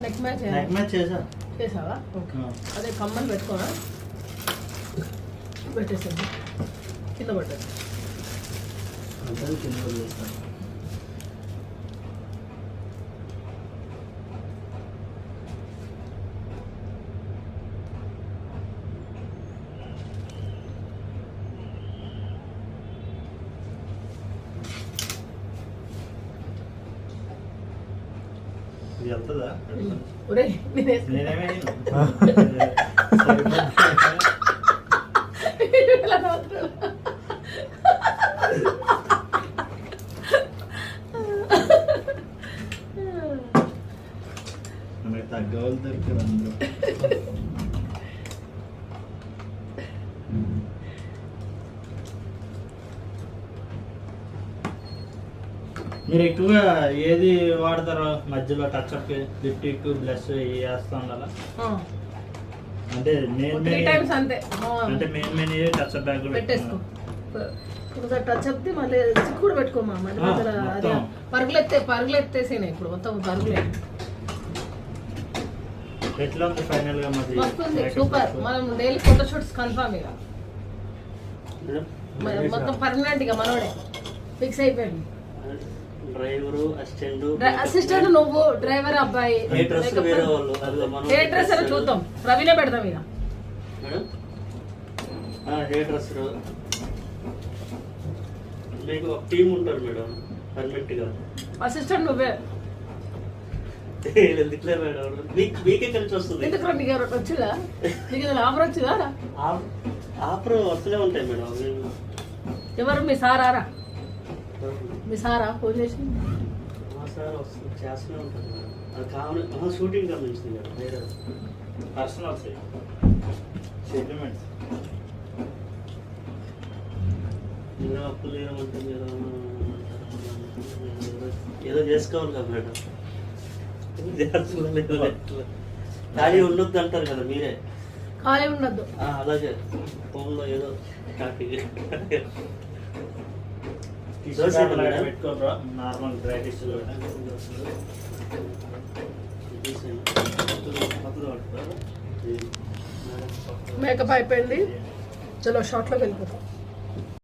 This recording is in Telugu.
నెక్ మ్యాచ్ చేసావా? ఓకే. అదే కమ్మని పెట్టుకోనా, పెట్టేసాను కింద పడ్డది. ఒరే తగ్గవాలి దొరికారు అందరూ. మీరు ఎక్కువగా ఏది వాడతారో మధ్యలో టచ్అప్, లిప్టిక్, బ్లష్ వేస్తా ఉండాలా? అంటే అంటే మెయిన్ టచ్అప్ బ్యాగ్ పెట్టేసుకో. టచ్అప్ మళ్ళీ కూడా పెట్టుకోమా. మధ్య మధ్యలో పరుగులు ఎత్తేసేనా ఇప్పుడు మొత్తం పరుగులే. ఎట్లా ఉంది ఫైనల్ గా? వస్తుంది సూపర్. మనం డైలీ ఫోటోషూట్స్ కన్ఫర్మ్ ఇక మొత్తం పర్మనెంట్ ఇక మనోడే ఫిక్స్ అయిపోయింది. డ్రైవరు, అసిస్టెంట్ నువ్వు, డ్రైవర్ అబ్బాయి, హెయిర్ డ్రెస్ అని చూద్దాం. ప్రవీణే పెడదాం ఇక. హెయిర్ డ్రెస్సర్ మీకు ఒక టీం ఉంటారు మేడం పర్మనెంట్ గా. అసిస్టెంట్ నువ్వే. మీకే కలిసి వస్తుంది. ఎందుకు నీకు ఎవరు వచ్చిందా? నీకు ఆఫర్ వచ్చిందా? ఆఫర్ వస్తూనే ఉంటాయి మేడం. ఎవరు మీ సారా? మీ సారా ఫోన్ చేసి? సార్ వస్తుంది, చేస్తూనే ఉంటారు మేడం. అది కావాలి షూటింగ్ గమనించింది మేడం. వేరే పర్సనల్ సెటిల్మెంట్స్ అప్పులు ఏమంటుంది ఏదో చేసుకోవాలి కదా మేడం. ఖాళీ ఉండొద్దు అంటారు కదా మీరే. ఖాళీ ఉండొద్దు. అలాగే ఫోన్లో ఏదో నార్మల్ ప్రాక్టీస్ మేకప్ అయిపోయింది. చలో షార్ట్లోకి వెళ్ళిపోతాం.